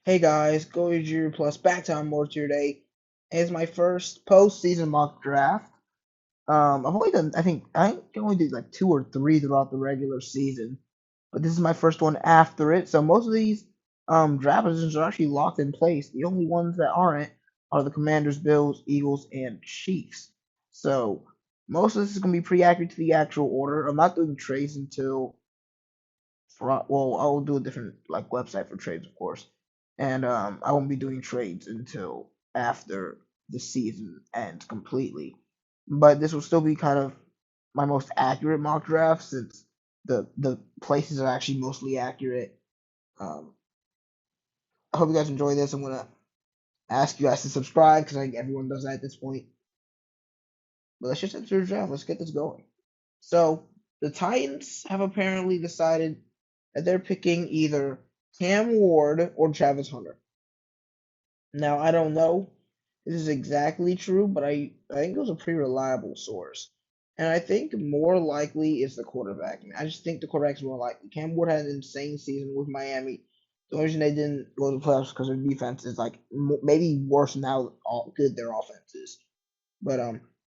Hey guys, Go Plus back to more today. It's my first postseason mock draft. I've only done, I can only do like two or three throughout the regular season, but this is my first one after it. So most of these draft positions are actually locked in place. The only ones that aren't are the Commanders, Bills, Eagles, and Chiefs. So most of this is gonna be pretty accurate to the actual order. I'm not doing trades until well, I'll do a different like website for trades, of course, and I won't be doing trades until after the season ends completely. But this will still be kind of my most accurate mock draft since the places are actually mostly accurate. Um, I hope you guys enjoy this. I'm gonna ask you guys to subscribe because I think everyone does that at this point. But let's just enter the draft. Let's get this going. So the Titans have apparently decided that they're picking either Cam Ward or Travis Hunter. Now I don't know if this is exactly true, but I think it was a pretty reliable source. And I think more likely is the quarterback. I just think the quarterback's more likely. Cam Ward had an insane season with Miami. The only reason they didn't go to the playoffs because their defense is like maybe worse than how good their offense is. But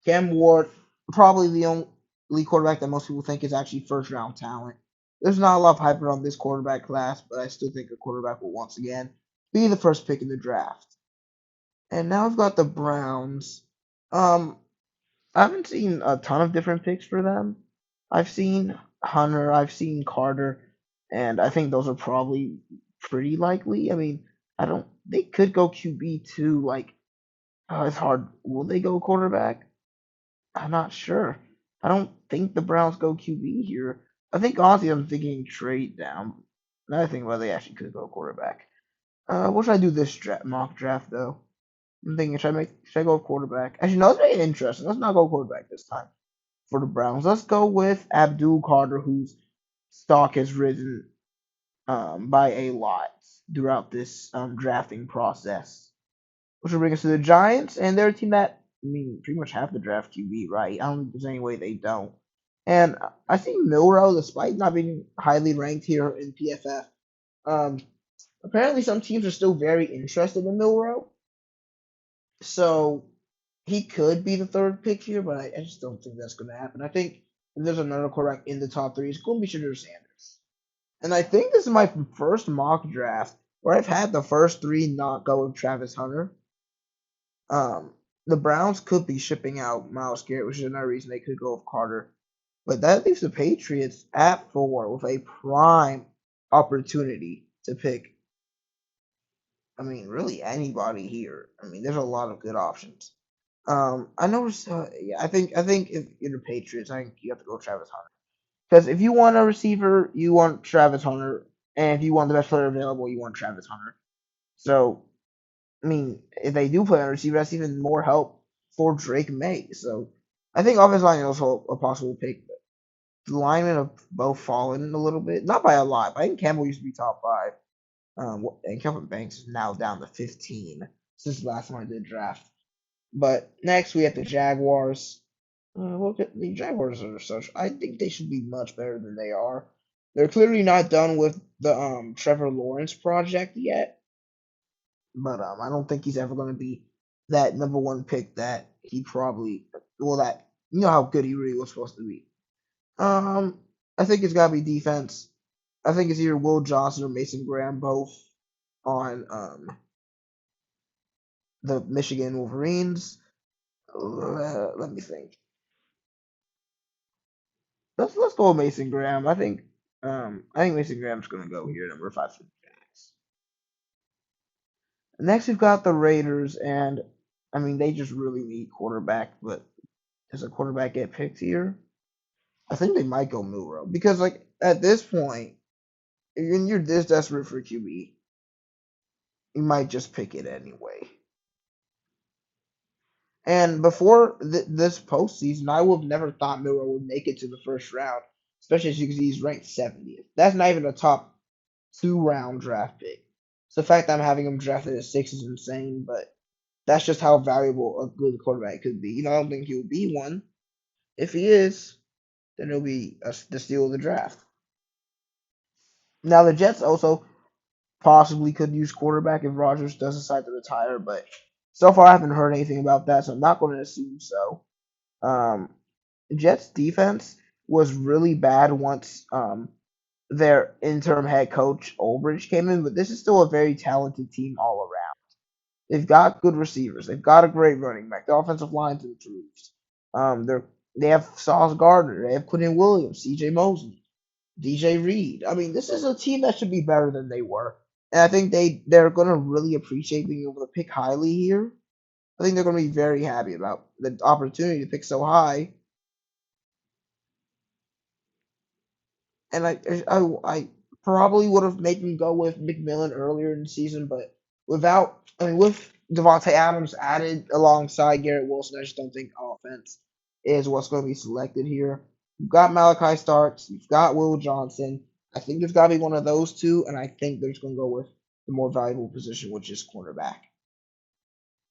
Cam Ward, probably the only quarterback that most people think is actually first round talent. There's not a lot of hype around this quarterback class, but I still think a quarterback will once again be the first pick in the draft. And now I've got the Browns. Um, I haven't seen a ton of different picks for them. I've seen Hunter, I've seen Carter, and I think those are probably pretty likely. I mean, I don't. They could go QB too. Like, it's hard. Will they go quarterback? I'm not sure. I don't think the Browns go QB here. I think honestly, I'm thinking trade down. Another thing about they actually could go quarterback. What should I do this mock draft though? I'm thinking should I go quarterback? Actually, no, let's make it interesting. Let's not go quarterback this time for the Browns. Let's go with Abdul Carter, whose stock has risen by a lot throughout this drafting process. Which will bring us to the Giants, and they're a team that, I mean, pretty much have the draft QB, right? I don't think there's any way they don't. And I think Milrow, despite not being highly ranked here in PFF, um, apparently some teams are still very interested in Milrow. So he could be the third pick here, but I just don't think that's going to happen. I think if there's another quarterback in the top three, it's going to be Shedeur Sanders. And I think this is my first mock draft where I've had the first three not go with Travis Hunter. Um, the Browns could be shipping out Myles Garrett, which is another reason they could go with Carter. But that leaves the Patriots at 4 with a prime opportunity to pick. I mean, really anybody here. I mean, there's a lot of good options. I noticed. Yeah, I think if you're the Patriots, I think you have to go Travis Hunter. Because if you want a receiver, you want Travis Hunter, and if you want the best player available, you want Travis Hunter. So I mean, if they do play on receiver, that's even more help for Drake May. So I think offensive line is also a possible pick. But the linemen have both fallen a little bit, not by a lot. But I think Campbell used to be top five, and Kelvin Banks is now down to 15 since the last time I did draft. But next we have the Jaguars. The Jaguars are such. I think they should be much better than they are. They're clearly not done with the Trevor Lawrence project yet. But I don't think he's ever going to be that number one pick that he probably that you know how good he really was supposed to be. Um, I think it's got to be defense. I think it's either Will Johnson or Mason Graham, both on the Michigan Wolverines. Let me think. Let's go with Mason Graham. I think Mason Graham's going to go here, number five for the Jags. Next, we've got the Raiders, and I mean they just really need quarterback, but does a quarterback get picked here? I think they might go Milrow because, like, at this point, when you're this desperate for QB, you might just pick it anyway. And before this postseason, I would have never thought Milrow would make it to the first round, especially because he's ranked 70th. That's not even a top 2 round draft pick. So the fact that I'm having him drafted at 6 is insane, but that's just how valuable a good quarterback could be. I don't think he'll be one. If he is, then he'll be the steal of the draft. Now the Jets also possibly could use quarterback if Rodgers does decide to retire, but so far I haven't heard anything about that, so I'm not going to assume so. Um, Jets defense was really bad once their interim head coach Olbrich came in, but this is still a very talented team all around. They've got good receivers. They've got a great running back. The offensive line's improved. They have Sauce Gardner. They have Quentin Williams, C.J. Mosley, DJ Reed. I mean, this is a team that should be better than they were, and I think they're going to really appreciate being able to pick highly here. I think they're going to be very happy about the opportunity to pick so high. And I probably would have made them go with McMillan earlier in the season, but with Devontae Adams added alongside Garrett Wilson, I just don't think offense is what's going to be selected here. You've got Malachi Starks, you've got Will Johnson. I think it's got to be one of those two, and I think they're just going to go with the more valuable position, which is cornerback.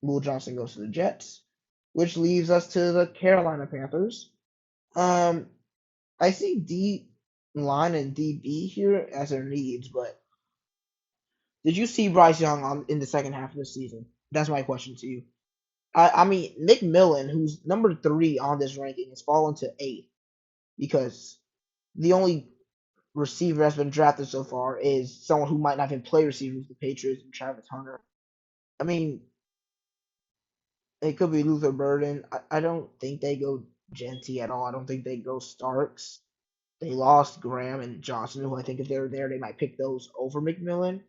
Will Johnson goes to the Jets, which leaves us to the Carolina Panthers. Um, I see D line and DB here as their needs, but did you see Bryce Young in the second half of the season? That's my question to you. I mean, McMillan, who's number 3 on this ranking, has fallen to 8 because the only receiver that's been drafted so far is someone who might not even play receiver with the Patriots and Travis Hunter. I mean, it could be Luther Burden. I don't think they go Genty at all. I don't think they go Starks. They lost Graham and Johnson, who I think if they were there, they might pick those over McMillan.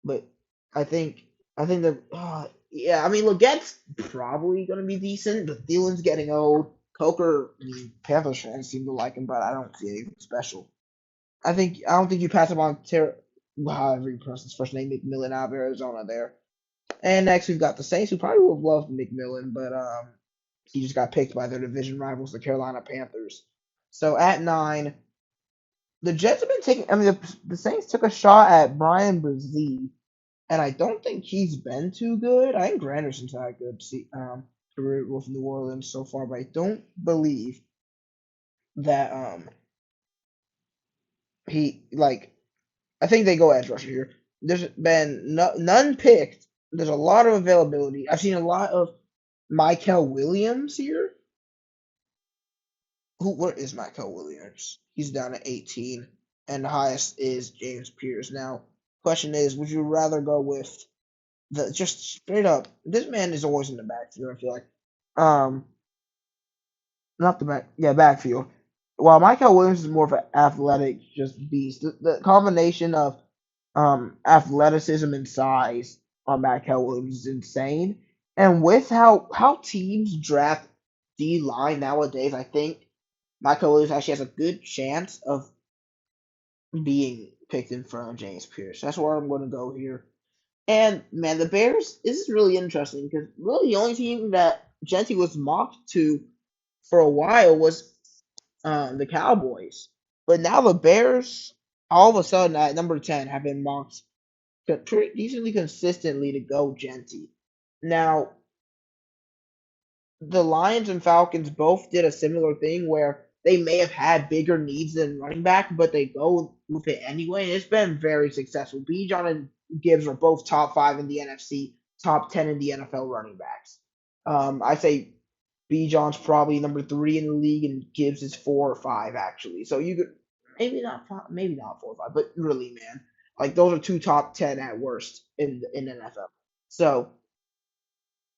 But I think that yeah, I mean Legette's probably gonna be decent, but Thielen's getting old. Coker, I mean, Panthers fans seem to like him, but I don't see anything special. I don't think you pass up on however you pronounce his first name, McMillan out of Arizona there. And next we've got the Saints, who probably would have loved McMillan, but he just got picked by their division rivals, the Carolina Panthers. So at 9, the Jets have been taking. I mean, the Saints took a shot at Brian Brzee, and I don't think he's been too good. I think Granderson's had a good career with New Orleans so far, but I don't believe that he like. I think they go edge rusher here. There's been none picked. There's a lot of availability. I've seen a lot of Michael Williams here. What is Michael Williams? He's down at 18, and the highest is James Pierce. Now, question is, would you rather go with the just straight up? This man is always in the backfield. I feel like, um, not the back, yeah, backfield. While Michael Williams is more of an athletic, just beast. The combination of athleticism and size on Michael Williams is insane. And with how teams draft D line nowadays, I think Michael Williams actually has a good chance of being picked in front of James Pierce. That's where I'm going to go here. And man, the Bears. This is really interesting because really the only team that Genty was mocked to for a while was the Cowboys, but now the Bears all of a sudden at number 10 have been mocked pretty decently consistently to go Genty. Now the Lions and Falcons both did a similar thing where they may have had bigger needs than running back, but they go with it anyway, and it's been very successful. Bijan and Gibbs are both top 5 in the NFC, top 10 in the NFL running backs. I say Bijan's probably number 3 in the league, and Gibbs is 4 or 5 actually. So you could maybe not 4 or 5, but really, man, like those are two top 10 at worst in the NFL. So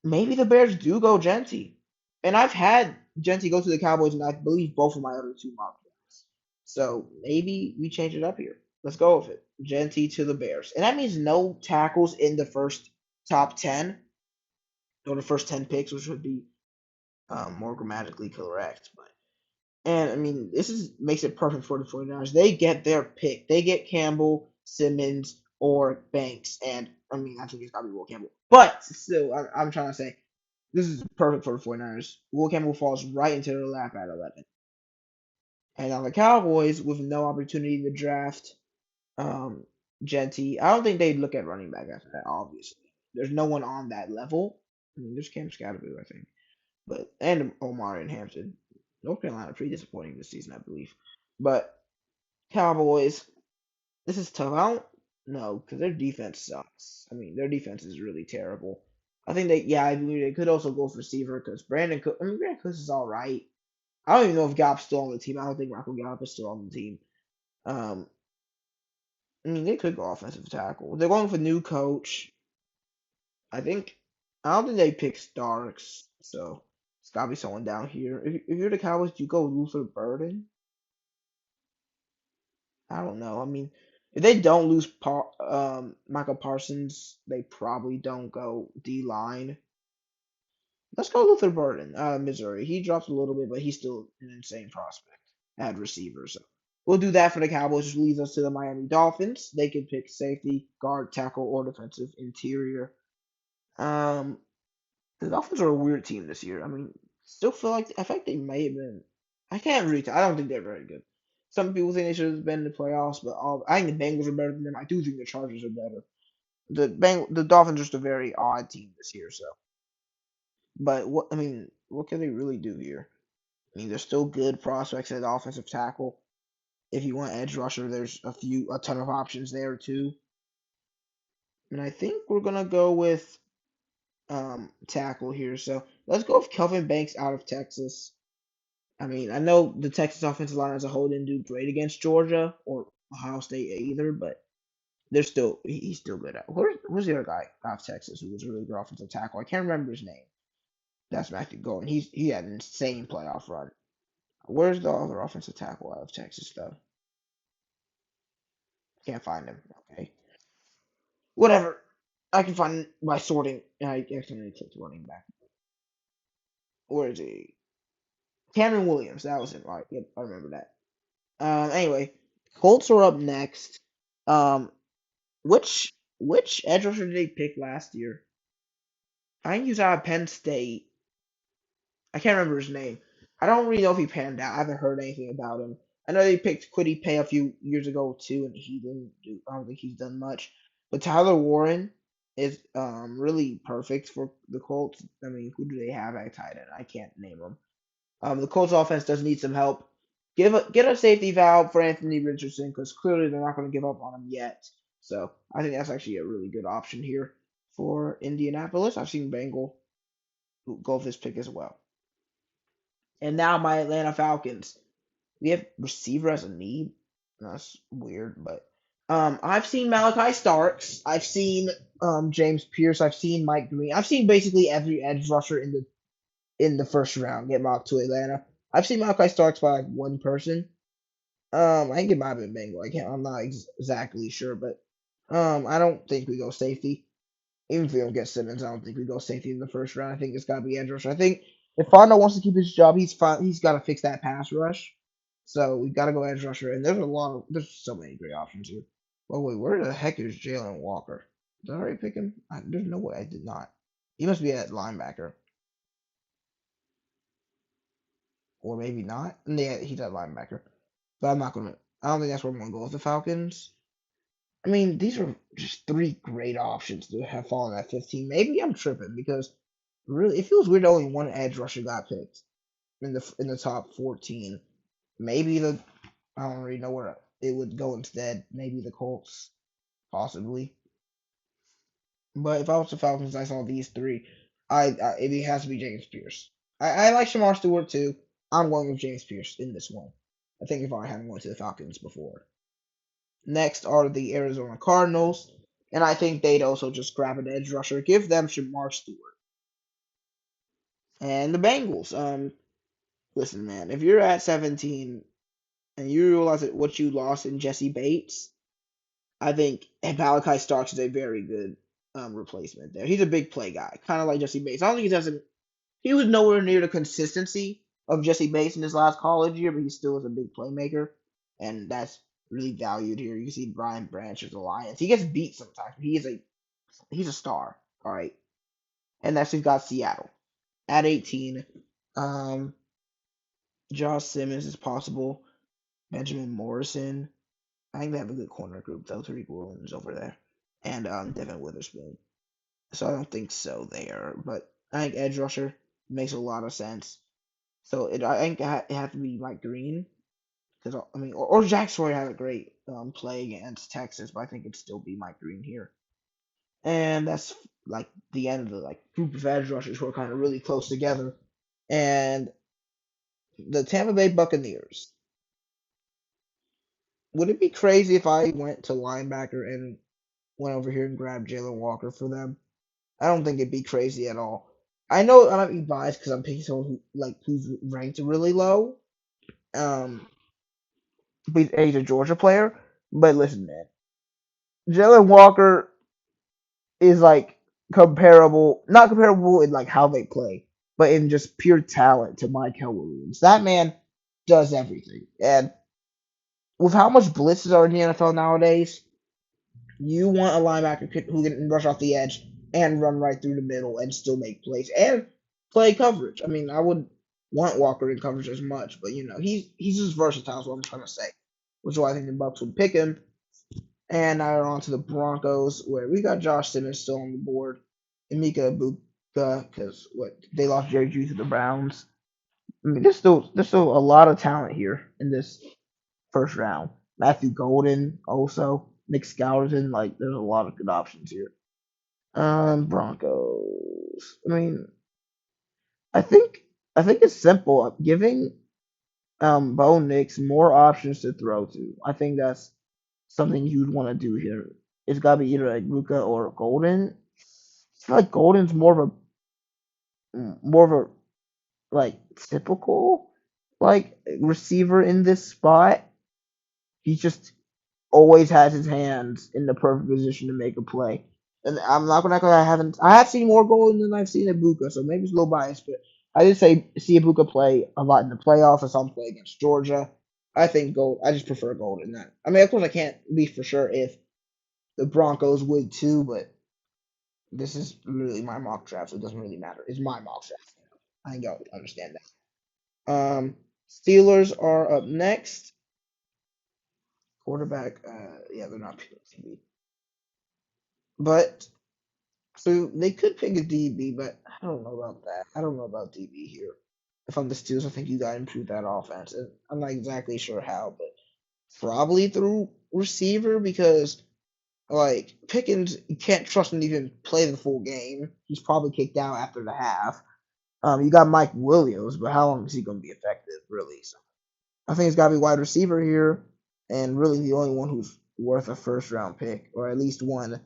maybe the Bears do go Genty. And I've had Genty go to the Cowboys, and I believe both of my other 2 mock drafts. So maybe we change it up here. Let's go with it. Genty to the Bears. And that means no tackles in the first top 10, or the first 10 picks, which would be more grammatically correct. And I mean, this is makes it perfect for the 49ers. They get their pick. They get Campbell, Simmons, or Banks. And I mean, I think it's got to be Will Campbell. But still, I'm trying to say this is perfect for the 49ers. Will Campbell falls right into their lap at 11. And on the Cowboys, with no opportunity to draft Genty, I don't think they'd look at running back after that, obviously. There's no one on that level. I mean, there's Cam Skatteboooooooooooooo, I think. And Omar and Hampton. North Carolina pretty disappointing this season, I believe. But Cowboys, this is tough. No, because their defense sucks. I mean, their defense is really terrible. I think they, yeah, I believe they could also go for receiver because Brandon Cook. I mean, Brandon Cooks is all right. I don't even know if Gallup's still on the team. I don't think Michael Gallup is still on the team. Um, I mean, they could go offensive tackle. They're going for new coach. I think. I don't think they pick Starks, so it's gotta be someone down here. If you're the Cowboys, do you go Luther Burden? I don't know. I mean, if they don't lose Michael Parsons, they probably don't go D line. Let's go Luther Burden, Missouri. He drops a little bit, but he's still an insane prospect at receiver. So we'll do that for the Cowboys, which leads us to the Miami Dolphins. They can pick safety, guard, tackle, or defensive interior. Um, the Dolphins are a weird team this year. I mean, still I feel like they may have been. I can't really. I don't think they're very good. Some people think they should have been in the playoffs, but I think the Bengals are better than them. I do think the Chargers are better. The Dolphins are just a very odd team this year. So, but what I mean, what can they really do here? I mean, there's still good prospects at offensive tackle. If you want edge rusher, there's a ton of options there too. And I think we're gonna go with tackle here. So let's go with Kelvin Banks out of Texas. I mean, I know the Texas offensive line as a whole didn't do great against Georgia or Ohio State either, but he's still good at. Where's the other guy out of Texas who was a really good offensive tackle? I can't remember his name. That's Matthew Golden. He had an insane playoff run. Where's the other offensive tackle out of Texas though? Can't find him. Okay, whatever. I can find him by sorting. I accidentally clicked running back. Where is he? Cameron Williams. That was him. All right. Yep, I remember that. Anyway, Colts are up next. Um, which edge rusher did they pick last year? I think he was out of Penn State. I can't remember his name. I don't really know if he panned out. I haven't heard anything about him. I know they picked Quiddy Pay a few years ago too, and he didn't do. I don't think he's done much. But Tyler Warren is really perfect for the Colts. I mean, who do they have at tight end? I can't name them. The Colts offense does need some help. Get a safety valve for Anthony Richardson because clearly they're not going to give up on him yet. So I think that's actually a really good option here for Indianapolis. I've seen Bengal go with this pick as well. And now my Atlanta Falcons. We have receiver as a need. That's weird, but I've seen Malachi Starks. I've seen James Pierce. I've seen Mike Green. I've seen basically every edge rusher in the first round get mocked to Atlanta. I've seen Malachi Starks by like one person. I think it might have been Bengal. I can't. I'm not exactly sure, but I don't think we go safety. Even if we don't get Simmons, I don't think we go safety in the first round. I think it's got to be edge rusher. I think if Fondo wants to keep his job, he's fine. He's got to fix that pass rush. So we got to go edge rusher. And there's so many great options here. Oh wait, where the heck is Jalen Walker? Did I already pick him? There's no way I did not. He must be at linebacker, or maybe not. Yeah, he's at linebacker. But I'm not gonna. I don't think that's where I'm gonna go with the Falcons. I mean, these are just three great options to have fallen at 15. Maybe I'm tripping because really it feels weird that only one edge rusher got picked in the top 14. Maybe I don't really know where it would go instead. Maybe the Colts, possibly. But if I was the Falcons, I saw these three. It has to be James Pierce. I like Shamar Stewart too. I'm going with James Pierce in this one. I think if I hadn't went to the Falcons before. Next are the Arizona Cardinals, and I think they'd also just grab an edge rusher, give them Shamar Stewart. And the Bengals. Listen, man, if you're at 17 and you realize that what you lost in Jesse Bates, I think Malachi Starks is a very good replacement there. He's a big play guy, kind of like Jesse Bates. I don't think he doesn't. He was nowhere near the consistency of Jesse Bates in his last college year, but he still is a big playmaker, and that's really valued here. You see Brian Branch as the Lions. He gets beat sometimes, but he's a star. All right, and next we've got Seattle at 18. Um, Josh Simmons is possible. Benjamin Morrison. I think they have a good corner group though. Tariq Williams over there, and Devin Witherspoon. So I don't think so there, but I think edge rusher makes a lot of sense. So I think it had to be Mike Green because I mean, or Jack Sawyer had a great play against Texas, but I think it'd still be Mike Green here. And that's like the end of the like group of edge rushers who are kind of really close together. And the Tampa Bay Buccaneers. Would it be crazy if I went to linebacker and went over here and grabbed Jalen Walker for them? I don't think it'd be crazy at all. I know I might be biased because I'm picking someone who's ranked really low. Um, but he's a Georgia player. But listen, man, Jalen Walker is like comparable, not comparable in like how they play, but in just pure talent to Michael Williams. That man does everything, and with how much blitzes are in the NFL nowadays, you want a linebacker who can rush off the edge and run right through the middle and still make plays and play coverage. I mean, I would want Walker in coverage as much, but he's just versatile. Is what I'm trying to say, which is why I think the Bucks would pick him. And now we're on to the Broncos, where we got Josh Simmons still on the board, and Mika Ibuka, because what they lost Jerry Judy to the Browns. I mean, there's still a lot of talent here in this first round. Matthew Golden also, Nick Scouterton, like there's a lot of good options here. Broncos. I mean, I think I think it's simple. Giving Bo Nix more options to throw to. I think that's something you'd want to do here. It's got to be either like Luca or Golden. I feel like Golden's more of a like typical like receiver in this spot. He just always has his hands in the perfect position to make a play. And I'm not gonna act like I have seen more Golden than I've seen Ibuka, so maybe it's a little biased, but I did say see Ibuka play a lot in the playoffs. I saw him play against Georgia. I think Gold. I just prefer Gold in that. I mean, of course, I can't be for sure if the Broncos would too, but this is really my mock draft, so it doesn't really matter. It's my mock draft. I think y'all understand that. Steelers are up next. Quarterback. Yeah, they're not picking TV, but so they could pick a DB, but I don't know about that. I don't know about DB here. If I'm the Steelers, I think you got to improve that offense. And I'm not exactly sure how, but probably through receiver because like Pickens, you can't trust him to even play the full game. He's probably kicked out after the half. You got Mike Williams, but how long is he going to be effective, really? So I think it's got to be wide receiver here, and really the only one who's worth a first round pick, or at least one.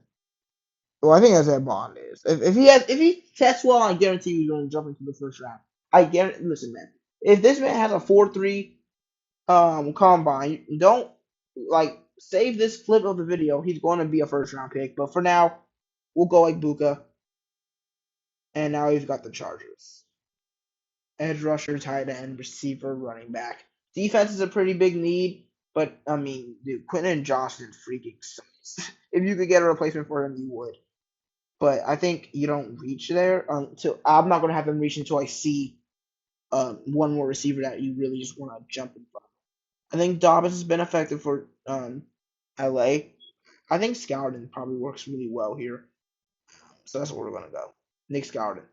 Well, I think that's what Bond is. If he tests well, I guarantee you he's going to jump into the first round. I guarantee. Listen, man. If this man has a 4.3 combine, don't like save this clip of the video. He's going to be a first round pick. But for now, we'll go like Buka, and now he's got the Chargers. Edge rusher, tight end, receiver, running back. Defense is a pretty big need, but I mean, dude, Quentin Johnston freaking sucks. If you could get a replacement for him, you would. But I think you don't reach there until I'm not gonna have them reach until I see one more receiver that you really just want to jump in front. I think Dobbins has been effective for LA. I think Scouting probably works really well here, so that's where we're gonna go. Nick Scouting,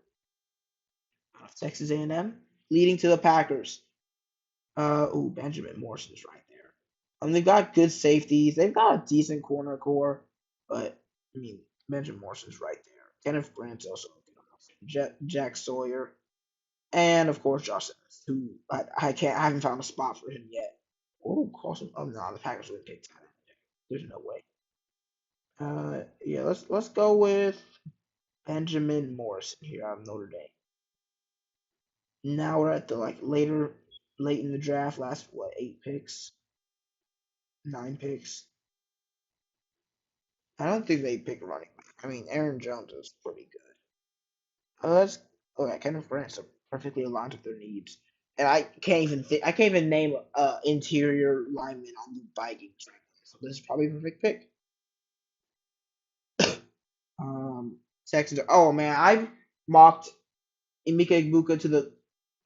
Texas A&M, leading to the Packers. Benjamin Morrison's right there. They've got good safeties. They've got a decent corner core, but I mean, Benjamin Morrison's right there. Kenneth Grant's also good. Jack Sawyer, and of course Josh Simmons, who I haven't found a spot for him yet. Oh, cross him. Oh no, the Packers would take time. There's no way. Yeah, let's go with Benjamin Morrison here out of Notre Dame. Now we're at the like late in the draft, last what 8 picks, 9 picks. I don't think they pick a running back. I mean, Aaron Jones is pretty good. Let's okay, Kenneth Grant's perfectly aligned with their needs. And I can't even name interior lineman on the Vikings right now. So this is probably a perfect pick. Texans. Oh man, I've mocked Emeka Egbuka to the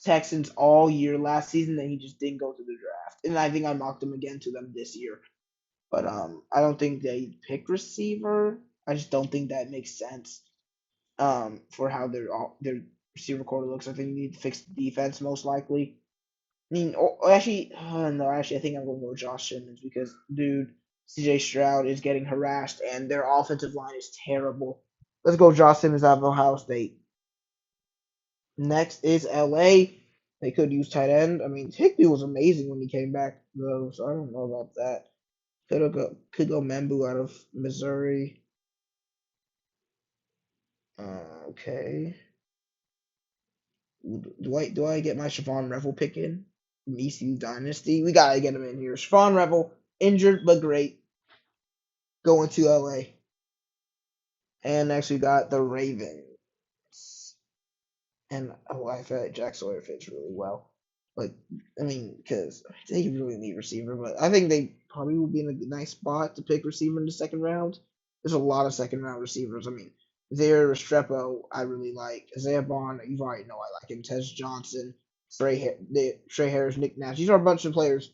Texans all year last season, and he just didn't go to the draft. And I think I mocked him again to them this year. But I don't think they pick receiver. I just don't think that makes sense. For how their receiver core looks. I think you need to fix the defense most likely. I mean, actually, no, actually, I think I'm going to go with Josh Simmons because, dude, CJ Stroud is getting harassed, and their offensive line is terrible. Let's go, Josh Simmons out of Ohio State. Next is LA. They could use tight end. I mean, Higby was amazing when he came back, though, so I don't know about that. Could go Membu out of Missouri. Okay. Do I get my Siobhan Revel pick in? From ECU Dynasty. We gotta get him in here. Siobhan Revel, injured but great, going to LA. And next we got the Ravens. And I feel like Jack Sawyer fits really well. Like, I mean, because they really need receiver, but I think they probably will be in a nice spot to pick receiver in the second round. There's a lot of second round receivers. I mean, there Restrepo, I really like. Isaiah Bond, you already know I like him. Tez Johnson, Trey Harris, Nick Nash. These are a bunch of players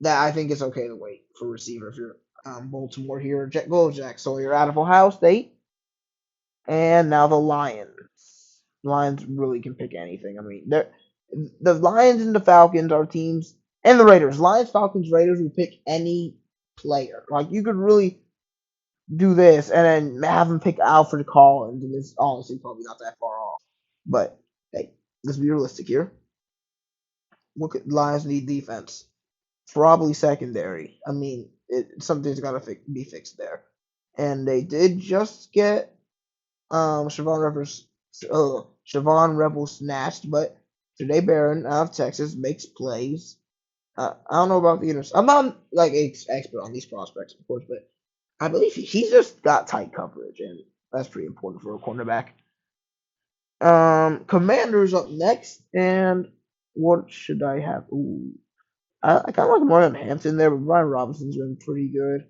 that I think it's okay to wait for receiver if you're Baltimore here. Jack Sawyer out of Ohio State. And now the Lions. Lions really can pick anything. I mean, the Lions and the Falcons are teams, and the Raiders. Lions, Falcons, Raiders will pick any player. Like you could really do this and then have them pick Alfred Collins, and it's honestly probably not that far off. But hey, let's be realistic here. What could Lions need defense? Probably secondary. I mean, something's got to be fixed there. And they did just get Siobhan Rebel snatched, but Janae Barron out of Texas makes plays. I don't know about the I'm not like expert on these prospects, of course, but I believe he's just got tight coverage, and that's pretty important for a cornerback. Commanders up next, and what should I have? Ooh, I kind of like Marion Hampton there, but Brian Robinson's been pretty good.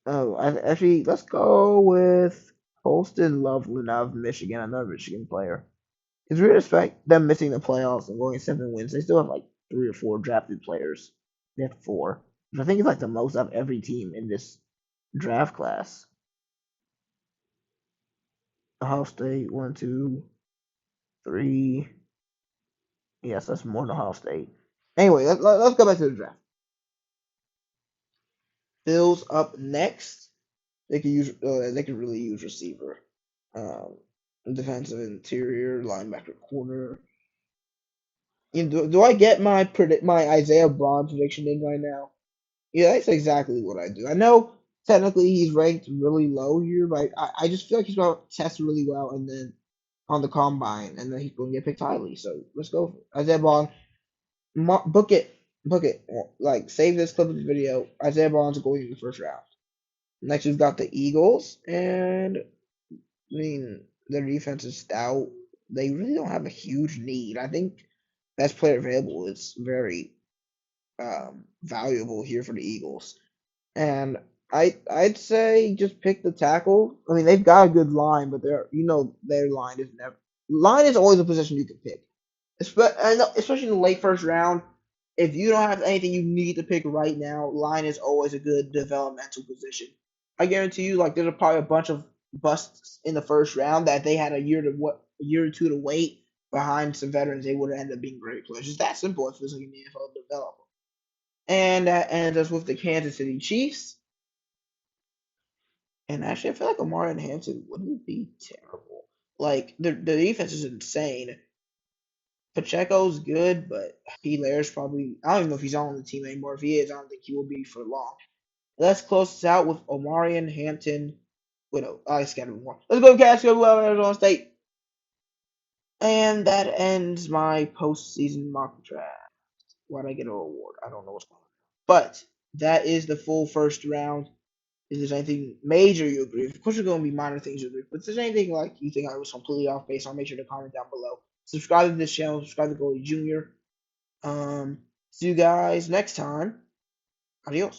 Oh, actually, let's go with Holston Loveland out of Michigan, another Michigan player. Because we respect them missing the playoffs and going 7 wins. They still have like 3 or 4 drafted players. They have 4, which I think is like the most of every team in this draft class. Ohio State, 1, 2, 3. Yes, that's more than Ohio State. Anyway, let's go back to the draft. Bills up next. They could use. They could really use receiver, um, defensive interior, linebacker, corner. Do I get my Isaiah Bond prediction in right now? Yeah, that's exactly what I do. I know technically he's ranked really low here, but I just feel like he's going to test really well, and then on the combine, and then he's going to get picked highly. So let's go for it. Isaiah Bond. Book it. Like save this clip of the video. Isaiah Bond's going in the first round. Next, we've got the Eagles, and I mean their defense is stout. They really don't have a huge need. I think best player available is very valuable here for the Eagles, and I'd say just pick the tackle. I mean they've got a good line, but their line is always a position you can pick, especially in the late first round. If you don't have anything you need to pick right now, line is always a good developmental position. I guarantee you, like there's probably a bunch of busts in the first round that they had a year or two to wait behind some veterans. They would have ended up being great players. It's that simple. It's like in the NFL develop. And that ends us with the Kansas City Chiefs. And actually, I feel like Amari and Hampton wouldn't be terrible. Like the defense is insane. Pacheco's good, but Hilaire's probably I don't even know if he's on the team anymore. If he is, I don't think he will be for long. Let's close this out with Omarion Hampton. Wait, no, I scattered more. Let's go, Cats. Go, Arizona State. And that ends my postseason mock draft. Why'd I get a reward? I don't know what's going on. But that is the full first round. If there's anything major you agree with, of course, there's going to be minor things you agree with. But if there's anything like you think I was completely off base, I'll make sure to comment down below. Subscribe to this channel. Subscribe to Goldie Jr. See you guys next time. Adios.